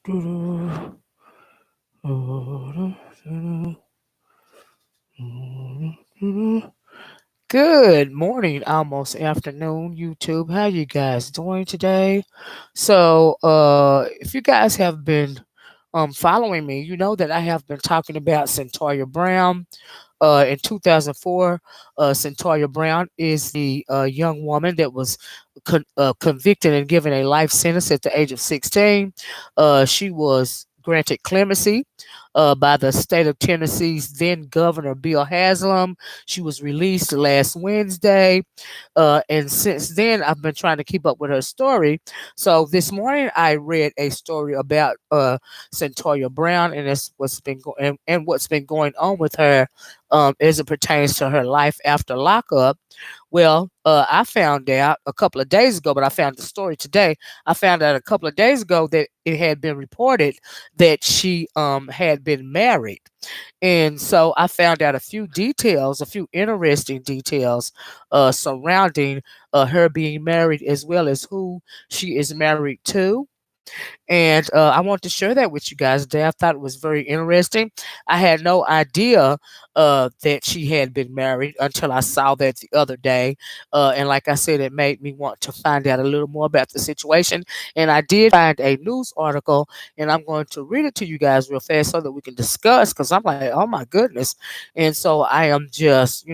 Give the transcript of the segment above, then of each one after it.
Good morning, almost afternoon, YouTube. How you guys doing today? If you guys have been following me, you know that I have been talking about Cyntoia Brown. In 2004, Cyntoia Brown is the young woman that was convicted and given a life sentence at the age of 16. She was granted clemency by the state of Tennessee's then Governor Bill Haslam. She was released last Wednesday. And since then, I've been trying to keep up with her story. So this morning, I read a story about Cyntoia Brown and it's what's been and what's been going on with her as it pertains to her life after lockup. Well, I found out a couple of days ago, but I found the story today. I found out a couple of days ago that it had been reported that she had been married. And so I found out a few details, a few interesting details surrounding her being married, as well as who she is married to. And I want to share that with you guys today. I thought it was very interesting. I had no idea that she had been married until I saw that the other day. And like I said, it made me want to find out a little more about the situation. And I did find a news article, and I'm going to read it to you guys real fast so that we can discuss because I'm like, oh my goodness. And so I am just,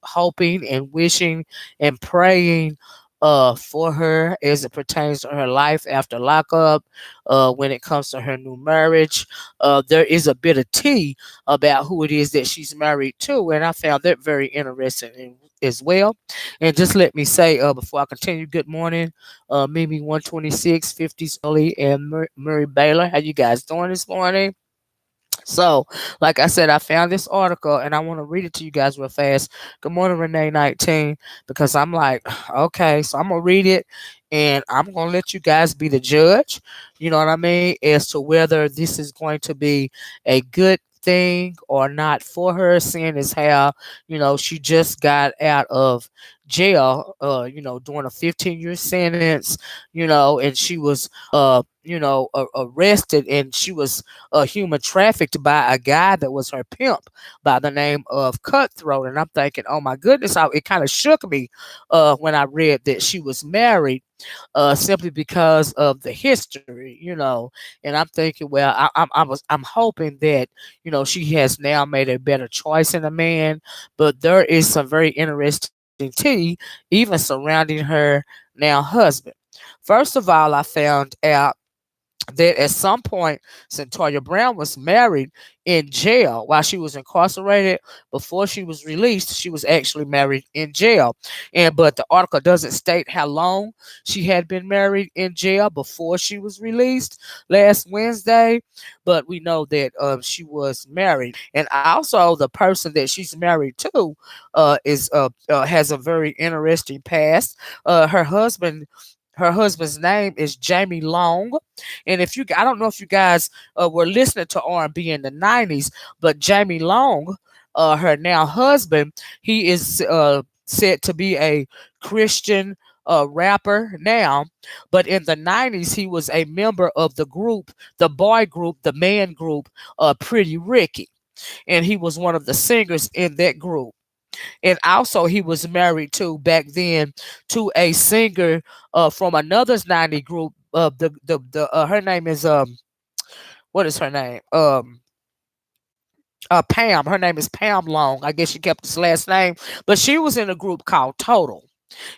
hoping and wishing and praying for her as it pertains to her life after lockup. When it comes to her new marriage, there is a bit of tea about who it is that she's married to, and I found that very interesting as well. And just let me say, before I continue, good morning, Mimi 126, 50s early, and Murray Baylor. How you guys doing this morning? So, like I said, I found this article and I want to read it to you guys real fast. Good morning, Renee 19, because I'm like, okay, so I'm gonna read it and I'm gonna let you guys be the judge, you know what I mean, as to whether this is going to be a good thing or not for her, seeing as how, she just got out of jail, during a 15-year sentence, and she was arrested and she was human trafficked by a guy that was her pimp by the name of Cutthroat. And I'm thinking, oh my goodness, it kind of shook me when I read that she was married simply because of the history, And I'm thinking, well, I'm hoping that she has now made a better choice in a man, but there is some very interesting tea even surrounding her now husband. First of all, I found out that at some point Cyntoia Brown was married in jail while she was incarcerated. Before she was released, she was actually married in jail. And but the article doesn't state how long she had been married in jail before she was released last Wednesday. But we know that she was married, and also the person that she's married to is has a very interesting past. Her husband's name is Jamie Long, and I don't know if you guys were listening to R&B in the '90s, but Jamie Long, her now husband, he is said to be a Christian rapper now, but in the '90s he was a member of the group, the boy group, the man group, Pretty Ricky, and he was one of the singers in that group. And also he was married to back then to a singer from another 90 group. The her name is what is her name? Pam. Her name is Pam Long. I guess she kept his last name, but she was in a group called Total.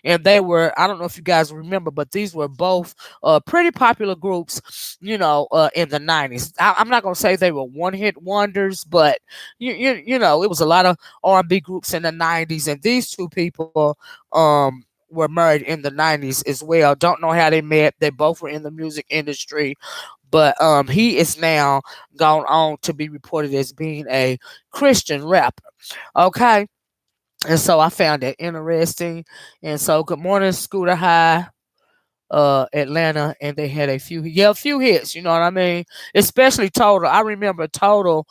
And they were, I don't know if you guys remember, but these were both pretty popular groups, in the '90s. I'm not gonna say they were one hit wonders, but it was a lot of R&B groups in the '90s, and these two people were married in the '90s as well. Don't know how they met. They both were in the music industry, but he is now gone on to be reported as being a Christian rapper. Okay. And so I found that interesting. And so good morning, Scooter High, Atlanta, and they had a few hits, you know what I mean? Especially Total. I remember Total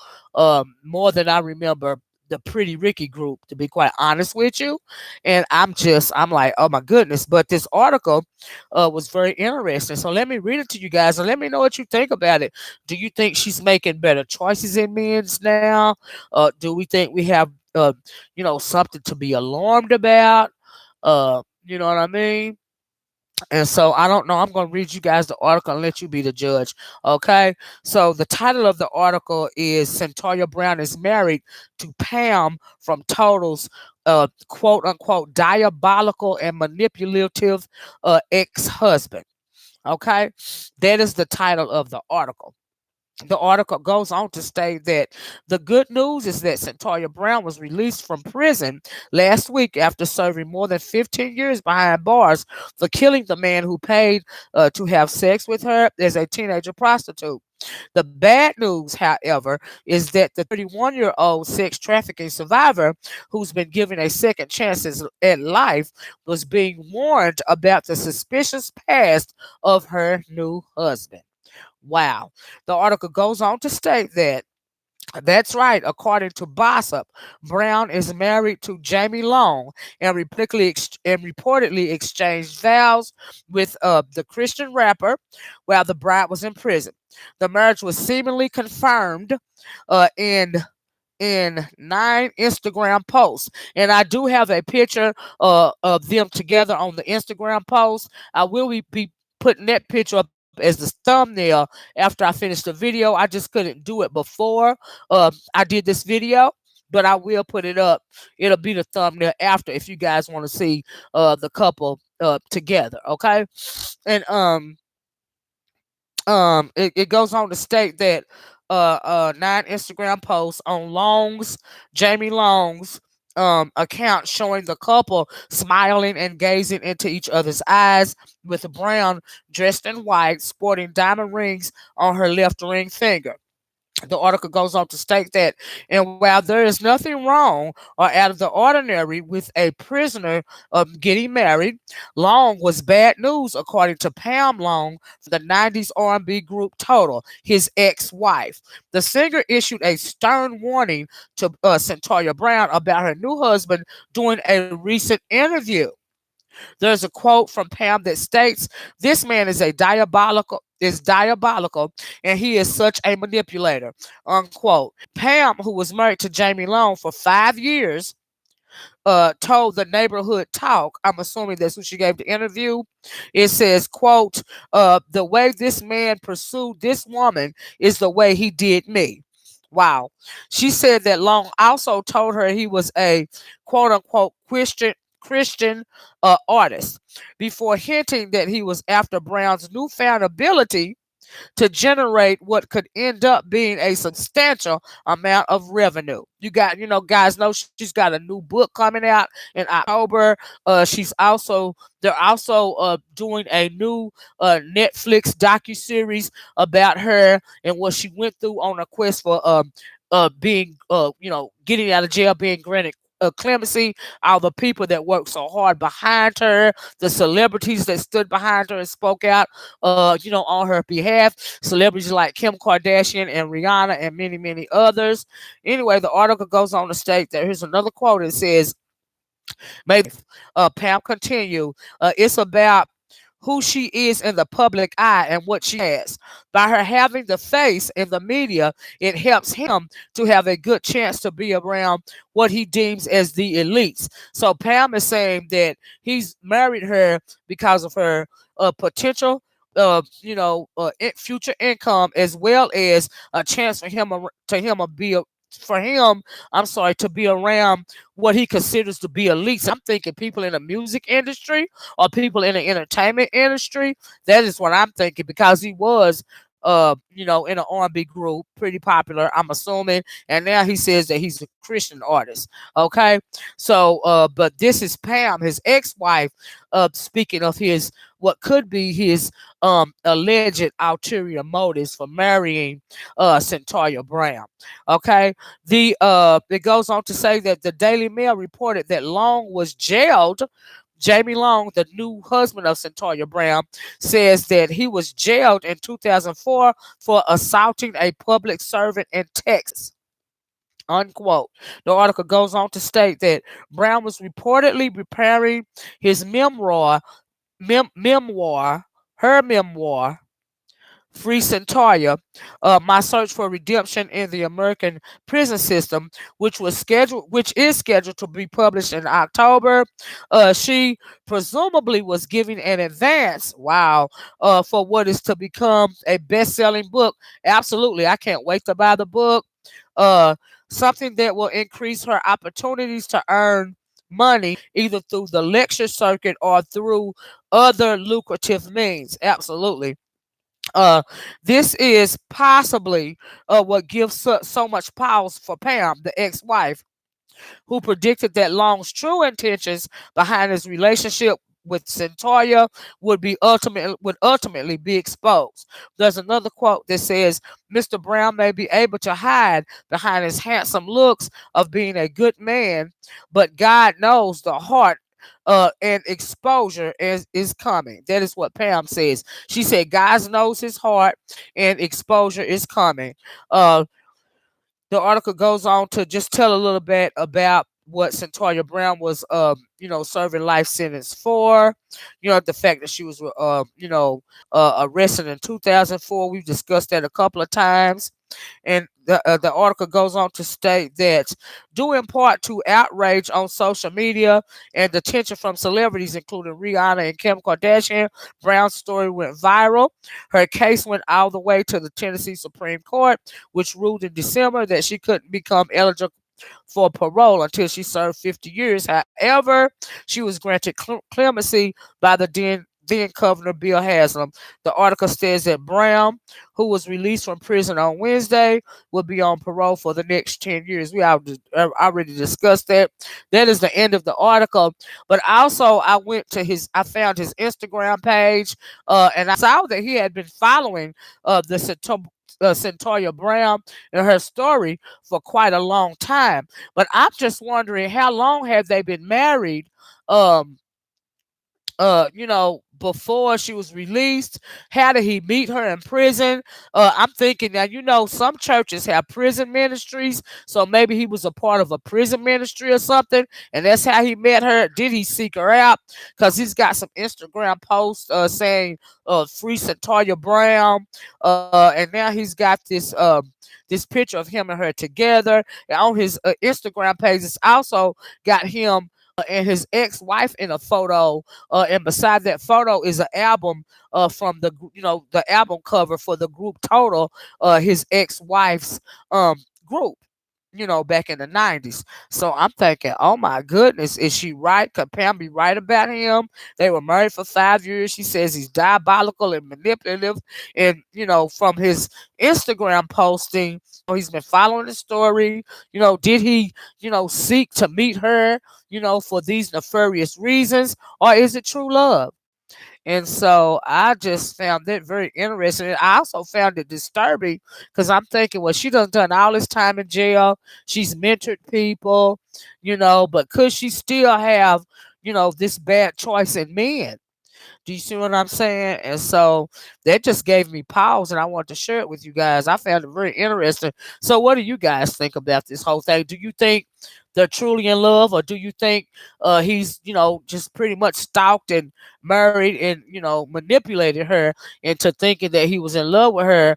more than I remember the Pretty Ricky group, to be quite honest with you. And I'm like, oh my goodness. But this article was very interesting. So let me read it to you guys and let me know what you think about it. Do you think she's making better choices in men's now? Do we think we have something to be alarmed about? You know what I mean? And so I don't know. I'm going to read you guys the article and let you be the judge. Okay. So the title of the article is Cyntoia Brown is married to Pam from Total's quote unquote diabolical and manipulative ex husband. Okay. That is the title of the article. The article goes on to state that the good news is that Cyntoia Brown was released from prison last week after serving more than 15 years behind bars for killing the man who paid to have sex with her as a teenager prostitute. The bad news, however, is that the 31-year-old sex trafficking survivor, who's been given a second chance at life, was being warned about the suspicious past of her new husband. Wow. The article goes on to state that that's right. According to Gossip, Brown is married to Jamie Long and reportedly exchanged vows with the Christian rapper while the bride was in prison. The marriage was seemingly confirmed in 9 Instagram posts. And I do have a picture of them together on the Instagram post. I will be putting that picture up as the thumbnail after I finish the video. I just couldn't do it before I did this video. But I will put it up. It'll be the thumbnail after if you guys want to see the couple together. Okay. And it goes on to state that 9 Instagram posts on Jamie Long's account showing the couple smiling and gazing into each other's eyes, with Brown dressed in white sporting diamond rings on her left ring finger. The article goes on to state that, and while there is nothing wrong or out of the ordinary with a prisoner getting married, Long was bad news according to Pam Long from the '90s R&B group Total, his ex-wife. The singer issued a stern warning to Cyntoia Brown about her new husband during a recent interview. There's a quote from Pam that states, "This man is diabolical, and he is such a manipulator." Unquote. Pam, who was married to Jamie Long for 5 years, told the Neighborhood Talk, I'm assuming that's who she gave the interview. It says, quote, "The way this man pursued this woman is the way he did me." Wow. She said that Long also told her he was a quote unquote Christian artist, before hinting that he was after Brown's newfound ability to generate what could end up being a substantial amount of revenue. Guys know she's got a new book coming out in October. They're also doing a new Netflix docu-series about her and what she went through on a quest for being getting out of jail, being granted clemency. All the people that worked so hard behind her, the celebrities that stood behind her and spoke out on her behalf, celebrities like Kim Kardashian and Rihanna and many, many others. Anyway, the article goes on to state that here's another quote. It says, "May Pam continue. It's about who she is in the public eye and what she has. By her having the face in the media, it helps him to have a good chance to be around what he deems as the elites." So Pam is saying that he's married her because of her potential future income, as well as a chance for him to him a be a, for him, I'm sorry, to be around what he considers to be elites. I'm thinking people in the music industry or people in the entertainment industry. That is what I'm thinking, because he was in an R&B group, pretty popular, I'm assuming, and now he says that he's a Christian artist. Okay, so but this is Pam, his ex-wife, speaking of his what could be his alleged ulterior motives for marrying Cyntoia Brown. Okay, it goes on to say that the Daily Mail reported that Long was jailed. Jamie Long, the new husband of Cyntoia Brown, says that he was jailed in 2004 for assaulting a public servant in Texas. unquote. The article goes on to state that Brown was reportedly preparing his memoir, her memoir, Free Cyntoia, My Search for Redemption in the American Prison System, which is scheduled to be published in October. She presumably was giving an advance, wow, for what is to become a best-selling book. Absolutely, I can't wait to buy the book. Uh, Something that will increase her opportunities to earn money either through the lecture circuit or through other lucrative means. Absolutely. Uh, this is possibly what gives so much pause for Pam, the ex-wife, who predicted that Long's true intentions behind his relationship with Cyntoia would ultimately be exposed. There's another quote that says, "Mr. Brown may be able to hide behind his handsome looks of being a good man, but God knows the heart and exposure is coming." That is what Pam says. She said, God knows his heart and exposure is coming. Uh, the article goes on to just tell a little bit about what Cyntoia Brown was, serving life sentence for. The fact that she was, arrested in 2004. We've discussed that a couple of times. And the article goes on to state that, due in part to outrage on social media and attention from celebrities, including Rihanna and Kim Kardashian, Brown's story went viral. Her case went all the way to the Tennessee Supreme Court, which ruled in December that she couldn't become eligible for parole until she served 50 years. However, she was granted clemency by the then Governor Bill Haslam. The article says that Brown, who was released from prison on Wednesday, will be on parole for the next 10 years. We already discussed that. That is the end of the article. But also, I found his Instagram page, and I saw that he had been following the Cyntoia Brown and her story for quite a long time. But I'm just wondering, how long have they been married? Um, before she was released. How did he meet her in prison? I'm thinking now, some churches have prison ministries, so maybe he was a part of a prison ministry or something, and that's how he met her. Did he seek her out? Because he's got some Instagram posts saying Free Cyntoia Brown, and now he's got this picture of him and her together. And on his Instagram page, it's also got him and his ex-wife in a photo, and beside that photo is an album from the album cover for the group Total, his ex-wife's group, back in the 90s. So I'm thinking, oh my goodness, is she right? Could Pam be right about him? They were married for 5 years. She says he's diabolical and manipulative. And, from his Instagram posting, he's been following the story. Did he, seek to meet her, for these nefarious reasons? Or is it true love? And so I just found that very interesting. And I also found it disturbing because I'm thinking, well, she done all this time in jail. She's mentored people, but could she still have, this bad choice in men? Do you see what I'm saying? And so that just gave me pause, and I want to share it with you guys. I found it very interesting. So, what do you guys think about this whole thing? Do you think they're truly in love, or do you think he's, just pretty much stalked and married and, manipulated her into thinking that he was in love with her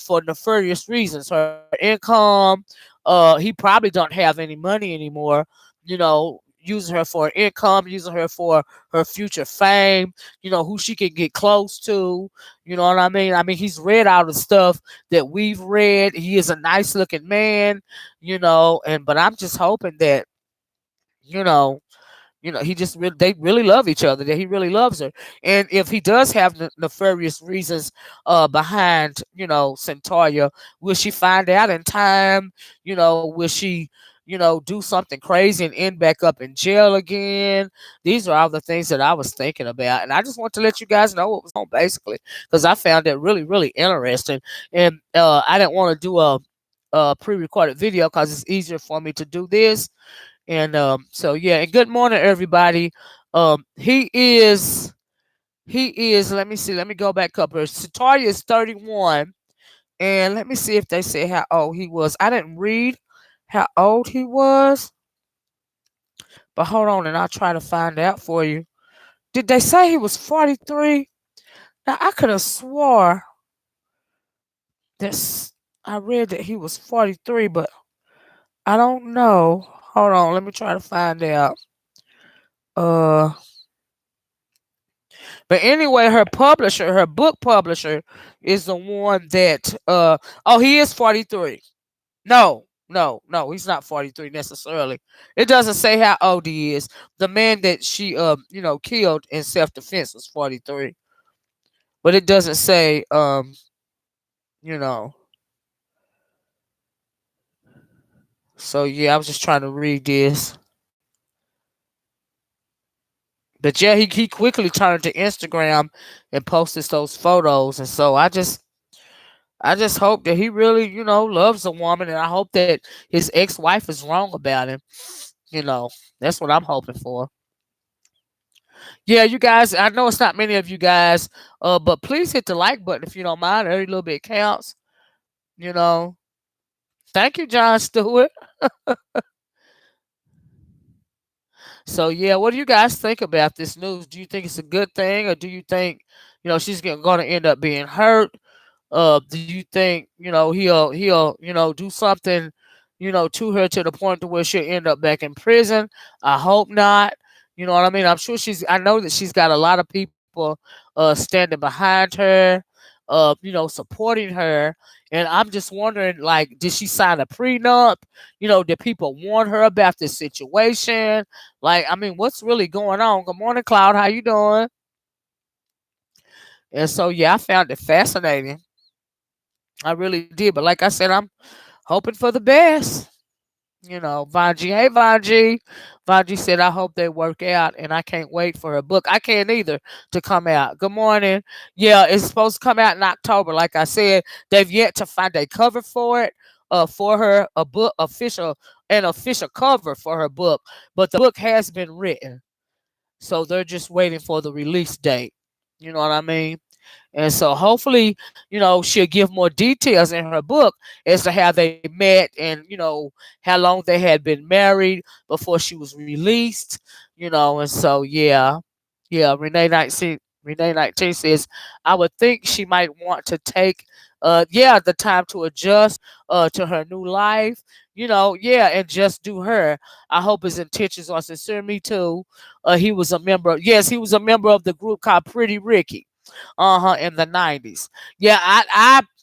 for nefarious reasons? Her income, he probably don't have any money anymore, using her for income, using her for her future fame, who she can get close to. You know what I mean? I mean, he's read all the stuff that we've read. He is a nice looking man, but I'm just hoping that, you know, he just they really love each other. That he really loves her, and if he does have nefarious reasons behind, Cyntoia, will she find out in time? Will she, do something crazy and end back up in jail again? These are all the things that I was thinking about, and I just want to let you guys know what was on, basically, because I found it really, really interesting, and I didn't want to do a pre-recorded video because it's easier for me to do this. And so yeah, and good morning everybody. He is let me see, let me go back up here. Cyntoia is 31, and let me see if they say how old he was. I didn't read how old he was. But hold on, and I'll try to find out for you. Did they say he was 43? Now I could have swore that I read that he was 43, but I don't know. Hold on, let me try to find out. Uh, but anyway, her book publisher, is the one that. Oh, he is 43. No, no, no, he's not 43 necessarily. It doesn't say how old he is. The man that she killed in self defense was 43, but it doesn't say you know. So yeah, I was just trying to read this. But yeah, he quickly turned to Instagram and posted those photos, and so I just hope that he really loves a woman, and I hope that his ex-wife is wrong about him. You know, that's what I'm hoping for. Yeah, you guys, I know it's not many of you guys, but please hit the like button if you don't mind. Every little bit counts. You know, thank you, John Stewart. So yeah, what do you guys think about this news? Do you think it's a good thing, or do you think she's going to end up being hurt? Do you think he'll do something to her to the point to where she'll end up back in prison? I hope not. You know what I mean? I'm sure I know that she's got a lot of people standing behind her, supporting her. And I'm just wondering, like, did she sign a prenup? Did people warn her about this situation? Like, I mean, what's really going on? Good morning, Cloud. How you doing? And so yeah, I found it fascinating. I really did. But like I said, I'm hoping for the best. Vanji. Hey, Vanji. Vanji said, I hope they work out, and I can't wait for her book. I can't either to come out. Good morning. Yeah, it's supposed to come out in October. Like I said, they've yet to find a cover for it, for her, a book, an official cover for her book. But the book has been written. So they're just waiting for the release date. You know what I mean? And so hopefully, she'll give more details in her book as to how they met and, how long they had been married before she was released, and so yeah. Yeah, Renee 19 says, I would think she might want to take the time to adjust to her new life, yeah, and just do her. I hope his intentions are sincere. Me too. He was a member of the group called Pretty Ricky, in the 90s. Yeah,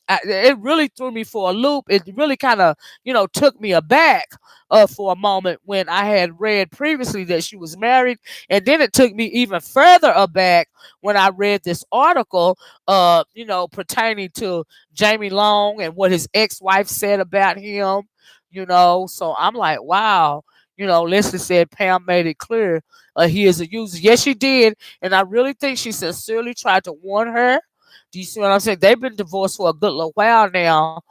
it really threw me for a loop. It really kind of took me aback for a moment when I had read previously that she was married, and then it took me even further aback when I read this article pertaining to Jamie Long and what his ex-wife said about him. So I'm like, wow. Leslie said Pam made it clear he is a user. Yes, she did. And I really think she sincerely tried to warn her. Do you see what I'm saying? They've been divorced for a good little while now,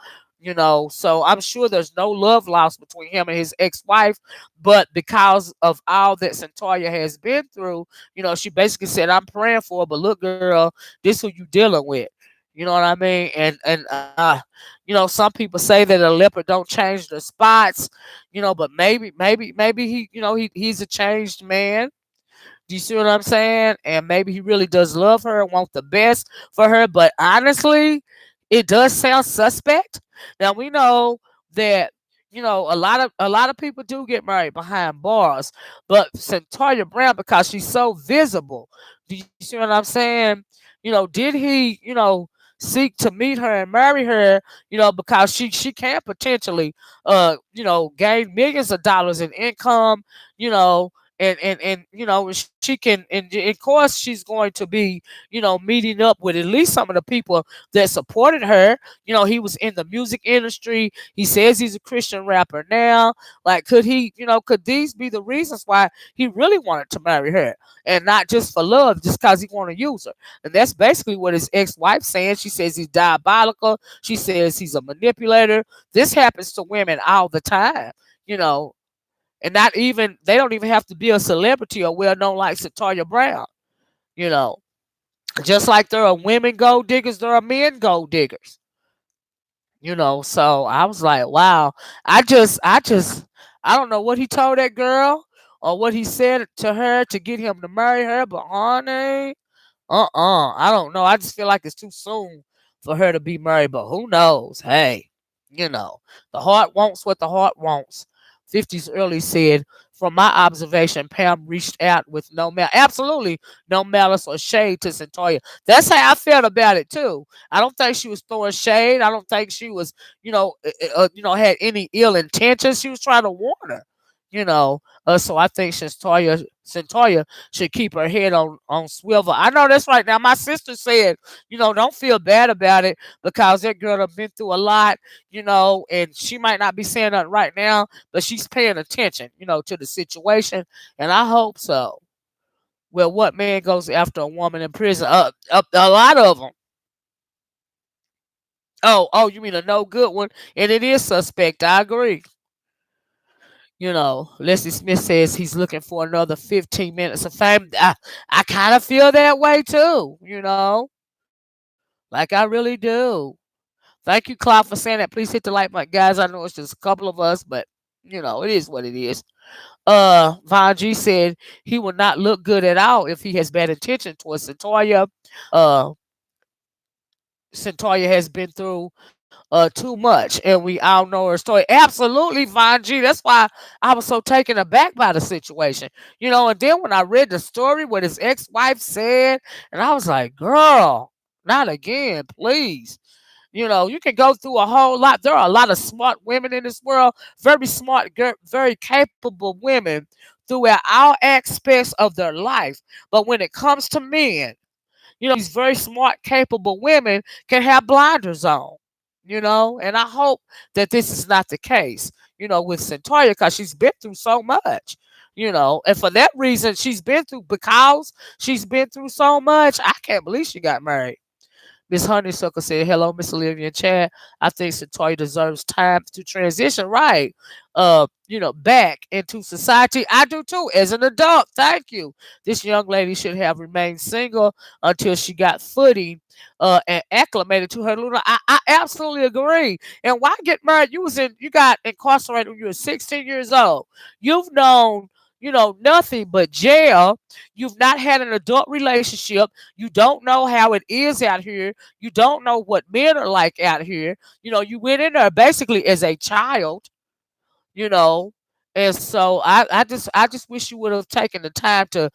so I'm sure there's no love lost between him and his ex-wife. But because of all that Cyntoia has been through, she basically said, I'm praying for her, but look, girl, this who you dealing with. You know what I mean? And some people say that a leopard don't change the spots, but maybe he's a changed man. Do you see what I'm saying? And maybe he really does love her and want the best for her. But honestly, it does sound suspect. Now we know that a lot of people do get married behind bars, but Cyntoia Brown, because she's so visible. Do you see what I'm saying? Did he seek to meet her and marry her? Because she can potentially gain millions of dollars in income. You know and she can, and of course she's going to be meeting up with at least some of the people that supported her. He was in the music industry. He says he's a Christian rapper now. Like, could these be the reasons why he really wanted to marry her, and not just for love, just because he wanted to use her? And that's basically what his ex-wife saying. She says he's diabolical. She says he's a manipulator. This happens to women all the time. you know and not even they don't even have to be a celebrity or well known like Cyntoia Brown. You know, just like there are women gold diggers, there are men gold diggers. So I was like, wow. I don't know what he told that girl or what he said to her to get him to marry her, but honey, I don't know. I just feel like it's too soon for her to be married, but who knows? Hey, you know, the heart wants what the heart wants. 50s early said, from my observation, Pam reached out with absolutely no malice or shade to Cyntoia. That's how I felt about it too. I don't think she was throwing shade. I don't think she was, had any ill intentions. She was trying to warn her. So I think Cyntoia should keep her head on swivel. I know that's right. Now my sister said, don't feel bad about it because that girl have been through a lot, and she might not be saying nothing right now, but she's paying attention, to the situation, and I hope so. Well, what man goes after a woman in prison? A lot of them. Oh, you mean a no good one? And it is suspect. I agree. Leslie Smith says he's looking for another 15 minutes of fame. I kind of feel that way too, like I really do. Thank you, Cloud, for saying that. Please hit the like button, guys. I know it's just a couple of us, but it is what it is. Von G said he will not look good at all if he has bad intention towards Cyntoia. Uh, Cyntoia has been through too much, and we all know her story. Absolutely, Von G. That's why I was so taken aback by the situation. And then when I read the story, what his ex-wife said, and I was like, girl, not again, please. You can go through a whole lot. There are a lot of smart women in this world, very smart, very capable women throughout all aspects of their life. But when it comes to men, these very smart, capable women can have blinders on, and I hope that this is not the case, with Cyntoia, because she's been through so much, and for that reason, because she's been through so much, I can't believe she got married. Miss Honeysuckle said, hello, Miss Olivia and Chad. I think Cyntoia deserves time to transition, right? Back into society. I do too, as an adult. Thank you. This young lady should have remained single until she got footing and acclimated to her lunar. I absolutely agree. And why get married? You got incarcerated when you were 16 years old. You've known nothing but jail. You've not had an adult relationship. You don't know how it is out here. You don't know what men are like out here. You went in there basically as a child, you know. And so I just wish you would have taken the time to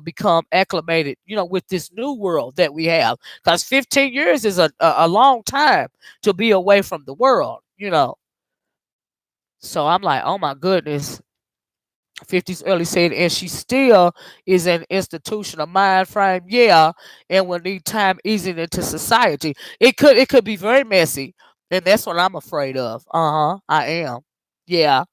become acclimated, with this new world that we have. Because 15 years is a long time to be away from the world. So I'm like, oh my goodness. 50s early said, and she still is an institution of mind frame, yeah, and will need time easing into society. It could be very messy, and that's what I'm afraid of. I am. Yeah.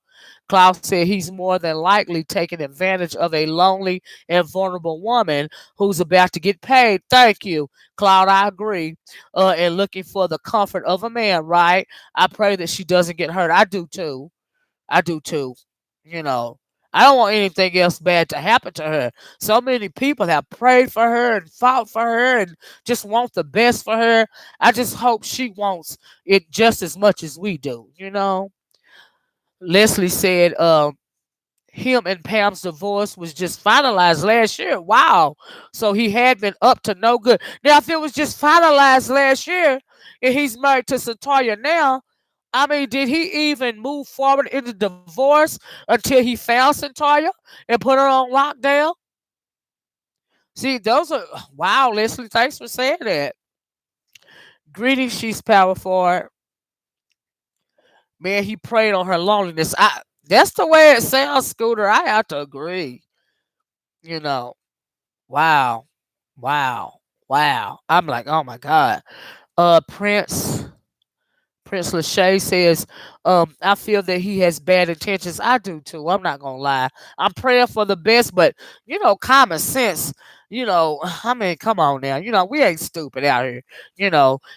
Klaus said he's more than likely taking advantage of a lonely and vulnerable woman who's about to get paid. Thank you, Cloud. I agree. And looking for the comfort of a man, right? I pray that she doesn't get hurt. I do too. I do too. You know, I don't want anything else bad to happen to her. So many people have prayed for her and fought for her and just want the best for her. I just hope she wants it just as much as we do. Leslie said him and Pam's divorce was just finalized last year. Wow. So he had been up to no good. Now, if it was just finalized last year and he's married to Cyntoia now, I mean, did he even move forward in the divorce until he found Cyntoia and put her on lockdown? See, those are wow, Leslie. Thanks for saying that. Greetings, she's powerful. Man, he preyed on her loneliness. That's the way it sounds, Scooter. I have to agree. You know, wow, wow, wow. I'm like, oh my God. Prince Lachey says, I feel that he has bad intentions. I do too. I'm not gonna lie. I'm praying for the best, but common sense, I mean, come on now. We ain't stupid out here.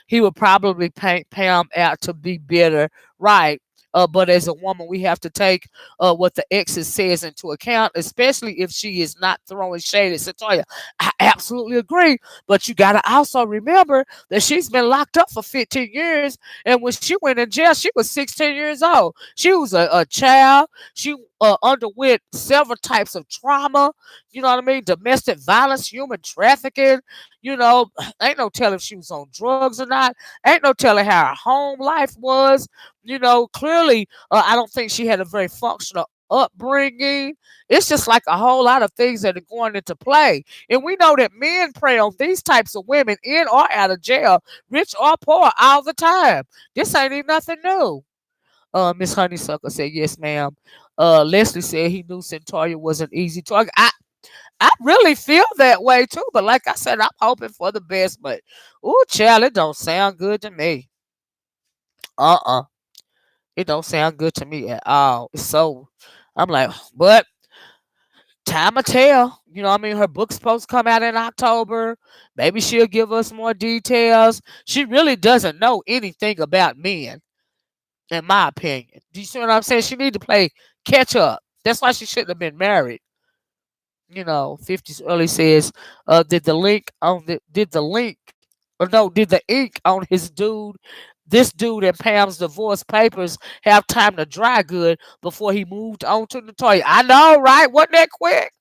He would probably paint Pam out to be bitter, right? But as a woman, we have to take what the exes says into account, especially if she is not throwing shade at Cyntoia. I absolutely agree. But you got to also remember that she's been locked up for 15 years. And when she went in jail, she was 16 years old. She was a child. She underwent several types of trauma. You know what I mean? Domestic violence, human trafficking. You know, ain't no telling if she was on drugs or not. Ain't no telling how her home life was. You know, clearly, I don't think she had a very functional upbringing. It's just like a whole lot of things that are going into play. And we know that men prey on these types of women in or out of jail, rich or poor, all the time. This ain't even nothing new. Miss Honeysuckle said, yes, ma'am. Leslie said he knew Cyntoia was an easy target. I really feel that way too, but like I said, I'm hoping for the best. But ooh, child, it don't sound good to me. Uh-uh. It don't sound good to me at all. So I'm like, but time will tell. You know what I mean? Her book's supposed to come out in October. Maybe she'll give us more details. She really doesn't know anything about men, in my opinion. Do you see what I'm saying? She need to play catch up. That's why she shouldn't have been married. You know, 50s early says, did the link or no, did the ink on his dude, this dude and Pam's divorce papers have time to dry good before he moved on to Natoya? I know, right? Wasn't that quick?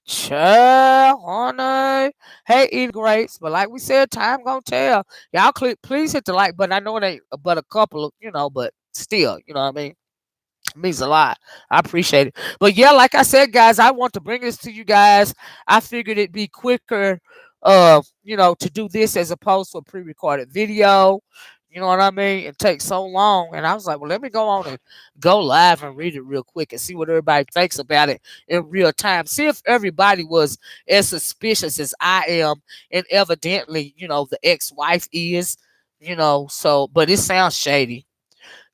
Child, honey. Hey, eat grapes. But like we said, time gonna tell. Y'all please hit the like button. I know it ain't but a couple of, but still, you know what I mean? Means a lot. I appreciate it. But yeah, like I said, guys, I want to bring this to you guys. I figured it'd be quicker, to do this as opposed to a pre-recorded video. You know what I mean? It takes so long. And I was like, well, let me go on and go live and read it real quick and see what everybody thinks about it in real time. See if everybody was as suspicious as I am. And evidently, the ex-wife is, so, but it sounds shady.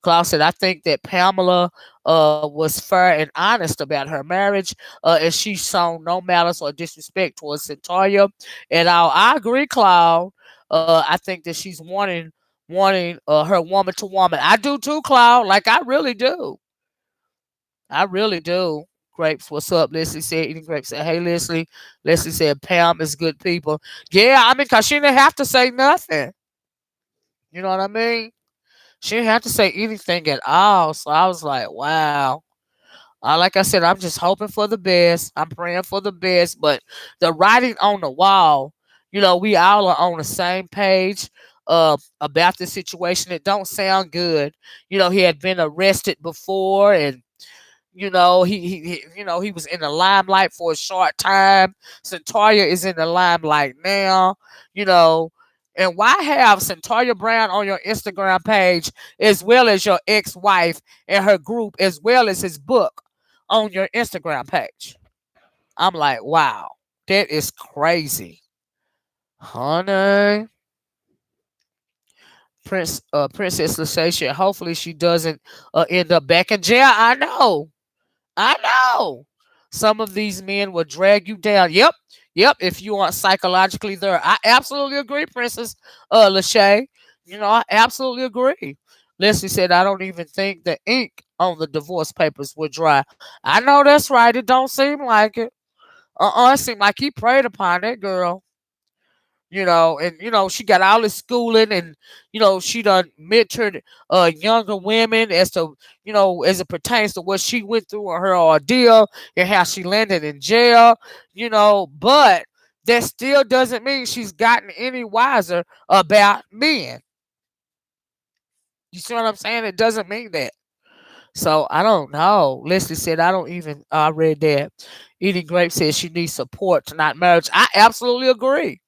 Klaus said, I think that Pamela was fair and honest about her marriage, and she shown no malice or disrespect towards Cyntoia. And I agree, Cloud. I think that she's wanting her woman to woman. I do too, Cloud. Like I really do. I really do. Grapes, what's up? Leslie said, eating grapes. Said, hey, Leslie. Leslie said, Pam is good people. Yeah, I mean, because she didn't have to say nothing. You know what I mean? She didn't have to say anything at all. So I was like, wow. Like I said, I'm just hoping for the best. I'm praying for the best. But the writing on the wall, we all are on the same page about the situation. It don't sound good. He had been arrested before, and he was in the limelight for a short time. Cyntoia is in the limelight now. You know, and why have Cyntoia Brown on your Instagram page as well as your ex-wife and her group as well as his book on your Instagram page? I'm like, wow, that is crazy, honey. Princess Lasatia. Hopefully she doesn't end up back in jail. I know. I know. Some of these men will drag you down. Yep. Yep. If you aren't psychologically there. I absolutely agree, Princess Lachey. I absolutely agree. Leslie said, I don't even think the ink on the divorce papers will dry. I know that's right. It don't seem like it. It seemed like he preyed upon that girl. And she got all this schooling, and she done mentored younger women as to as it pertains to what she went through on her ordeal and how she landed in jail. But that still doesn't mean she's gotten any wiser about men. You see what I'm saying? It doesn't mean that. So I don't know. Leslie said, I don't even, I read that. Eating Grape said she needs support to not marriage. I absolutely agree.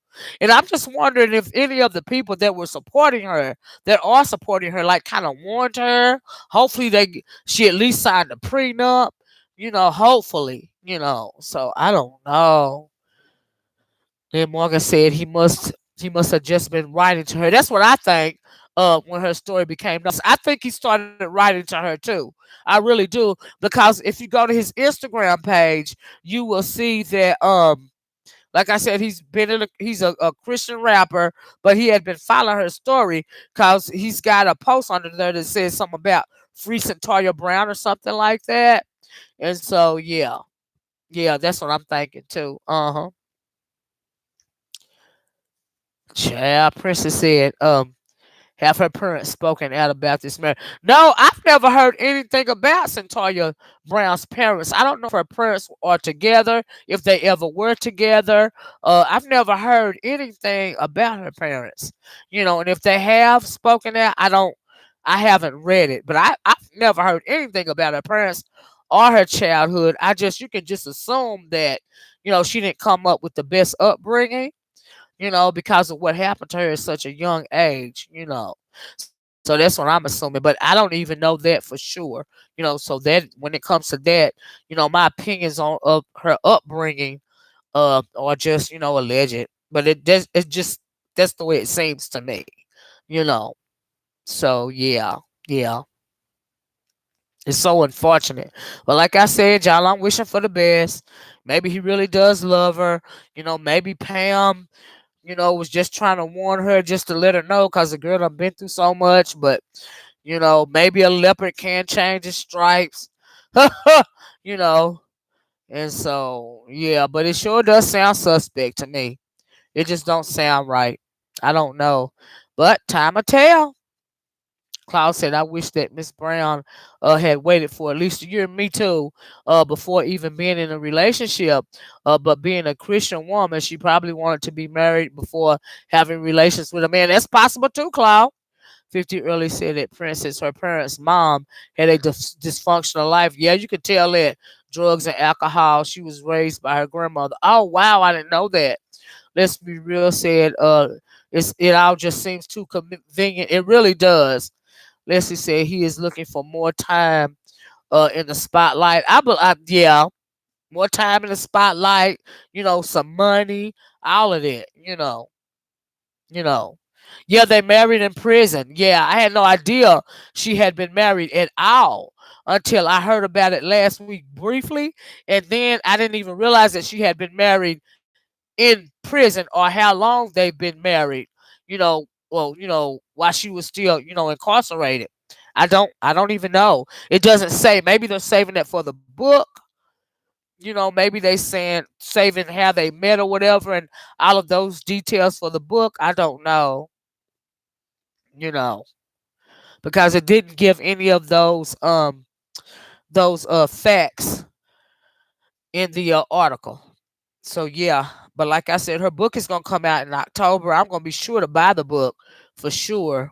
And I'm just wondering if any of the people that were supporting her, that are supporting her, like kind of warned her. Hopefully she at least signed a prenup, hopefully, So I don't know. Then Morgan said he must have just been writing to her. That's what I think. When her story became known, I think he started writing to her too. I really do, because if you go to his Instagram page, you will see that like I said, he's a Christian rapper, but he had been following her story because he's got a post under there that says something about Free Cyntoia Brown or something like that. And so yeah, that's what I'm thinking too. Child, Princess said, have her parents spoken out about this marriage? No, I've never heard anything about Cyntoia Brown's parents. I don't know if her parents are together, if they ever were together. I've never heard anything about her parents. And if they have spoken out, I haven't read it, but I've never heard anything about her parents or her childhood. You can just assume that, she didn't come up with the best upbringing, because of what happened to her at such a young age. So that's what I'm assuming. But I don't even know that for sure. So that when it comes to that, my opinions on of her upbringing are just, alleged. But it's just that's the way it seems to me. You know. So yeah. It's so unfortunate. But like I said, y'all, I'm wishing for the best. Maybe he really does love her. Maybe Pam, was just trying to warn her just to let her know because the girl done been through so much. But, maybe a leopard can change its stripes. you know. And so, yeah, but it sure does sound suspect to me. It just don't sound right. I don't know. But time will tell. Klaus said, I wish that Miss Brown had waited for at least a year, me too, before even being in a relationship. But being a Christian woman, she probably wanted to be married before having relations with a man. That's possible too, Klaus. 50 early said that Princess, her parents' mom, had a dysfunctional life. Yeah, you could tell that. Drugs and alcohol. She was raised by her grandmother. Oh, wow, I didn't know that. Let's be real, said, it all just seems too convenient. It really does. Leslie said he is looking for more time in the spotlight. Yeah, more time in the spotlight, some money, all of that, you know. Yeah, they married in prison. Yeah, I had no idea she had been married at all until I heard about it last week briefly. And then I didn't even realize that she had been married in prison or how long they've been married, well, while she was still, incarcerated. I don't even know. It doesn't say. Maybe they're saving it for the book. Maybe they saying saving how they met or whatever and all of those details for the book. I don't know. You know, because it didn't give any of those facts in the article. So yeah, but like I said, her book is gonna come out in October. I'm gonna be sure to buy the book for sure.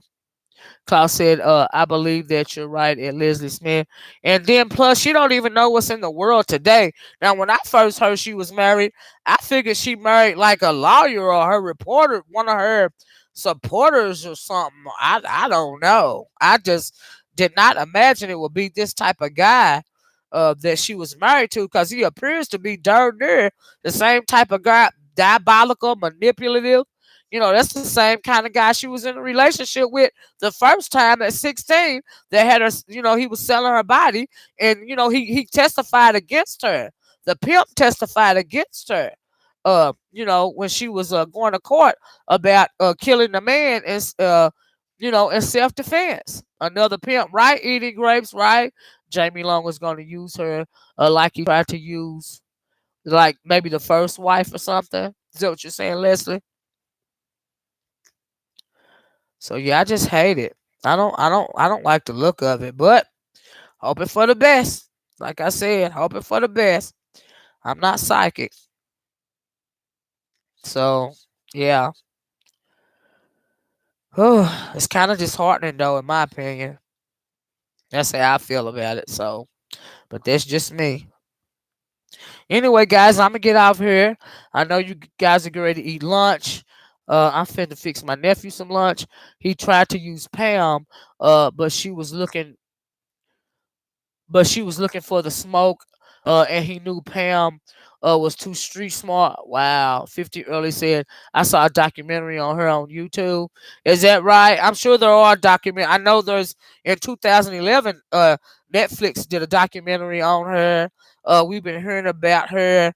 Klaus said, I believe that you're right at Leslie Smith. And then plus she don't even know what's in the world today. Now when I first heard she was married, I figured she married like a lawyer or her reporter, one of her supporters or something. I don't know. I just did not imagine it would be this type of guy that she was married to, because he appears to be darn near the same type of guy, diabolical, manipulative. That's the same kind of guy she was in a relationship with the first time at 16 that had her, he was selling her body, and he testified against her. The pimp testified against her. When she was going to court about killing the man in self-defense. Another pimp, right? Eating grapes, right? Jamie Long was going to use her like he tried to use, like maybe the first wife or something. Is that what you're saying, Leslie? So yeah, I just hate it. I don't like the look of it, but hoping for the best. Like I said, hoping for the best. I'm not psychic. So yeah. It's kind of disheartening though, in my opinion. That's how I feel about it. So, but that's just me. Anyway, guys, I'm gonna get off here. I know you guys are getting ready to eat lunch. I'm finna fix my nephew some lunch. He tried to use Pam, but she was looking for the smoke, and he knew Pam was too street smart. Wow. 50 early said, I saw a documentary on her on YouTube. Is that right? I'm sure there are documentaries. I know there's in 2011, Netflix did a documentary on her. We've been hearing about her,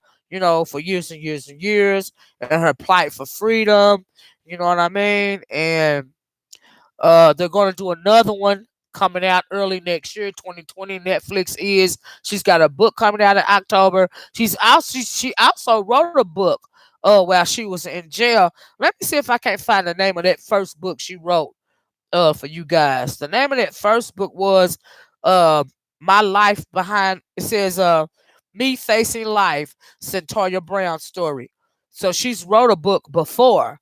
for years and years and years, and her plight for freedom. You know what I mean? And they're going to do another one coming out early next year, 2020. Netflix is. She's got a book coming out in October. She also wrote a book while she was in jail. Let me see if I can't find the name of that first book she wrote for you guys. The name of that first book was uh My Life Behind, it says Me Facing Life, Cyntoia Brown Story. So she's wrote a book before,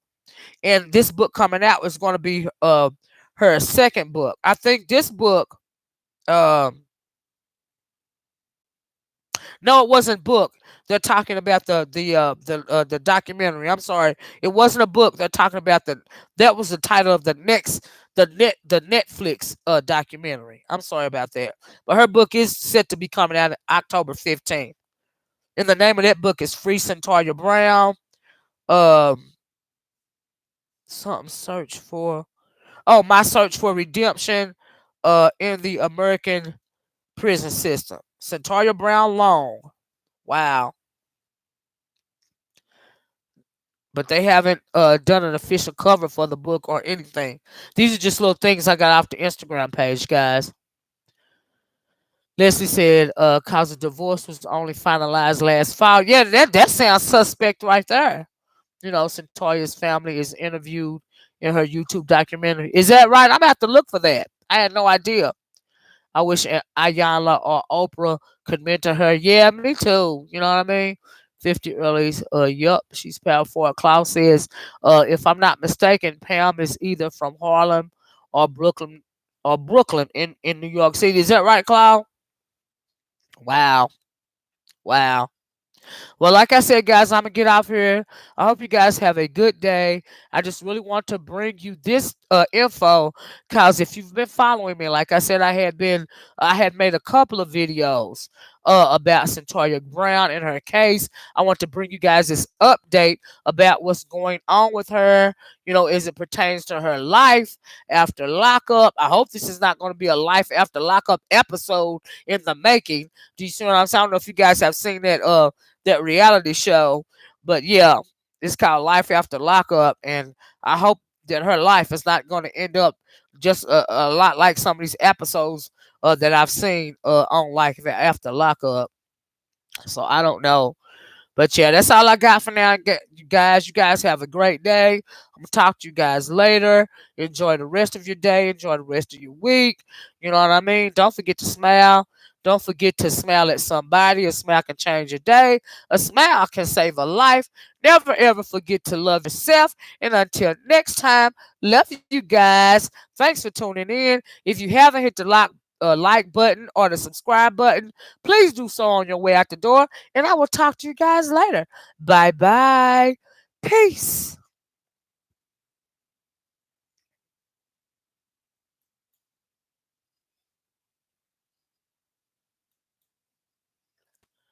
and this book coming out is going to be her second book. I think this book, um no, it wasn't book. They're talking about the documentary. I'm sorry, it wasn't a book. They're talking about that was the title of the Netflix documentary. I'm sorry about that, but her book is set to be coming out October 15th, and the name of that book is Free Cyntoia Brown. Um, something search for. Oh, my search for redemption. In the American prison system. Cyntoia Brown Long. Wow. But they haven't done an official cover for the book or anything. These are just little things I got off the Instagram page, guys. Leslie said, cause the divorce was only finalized last fall. Yeah, that sounds suspect right there. Cyntoia's family is interviewed in her YouTube documentary. Is that right? I'm gonna have to look for that. I had no idea. I wish Ayanla or Oprah could mentor her. Yeah, me too. You know what I mean? 50 earlies. Yup, she's powerful. Klaus says, if I'm not mistaken, Pam is either from Harlem or Brooklyn in New York City. Is that right, Klaus? Wow. Wow. Well, like I said, guys, I'm gonna get off here. I hope you guys have a good day. I just really want to bring you this info because if you've been following me, like I said, I had made a couple of videos about Cyntoia Brown and her case. I want to bring you guys this update about what's going on with her. As it pertains to her life after lockup. I hope this is not going to be a life after lockup episode in the making. Do you see what I'm saying? I don't know if you guys have seen that reality show. But yeah, it's called Life After Lockup, and I hope that her life is not going to end up just a lot like some of these episodes that I've seen on Life After Lockup. So I don't know. But yeah, that's all I got for now, you guys. You guys have a great day. I'm gonna talk to you guys later. Enjoy the rest of your day. Enjoy the rest of your week. You know what I mean? Don't forget to smile. Don't forget to smile at somebody. A smile can change your day. A smile can save a life. Never ever forget to love yourself. And until next time, love you guys. Thanks for tuning in. If you haven't hit the like button or the subscribe button, please do so on your way out the door. And I will talk to you guys later. Bye bye. Peace.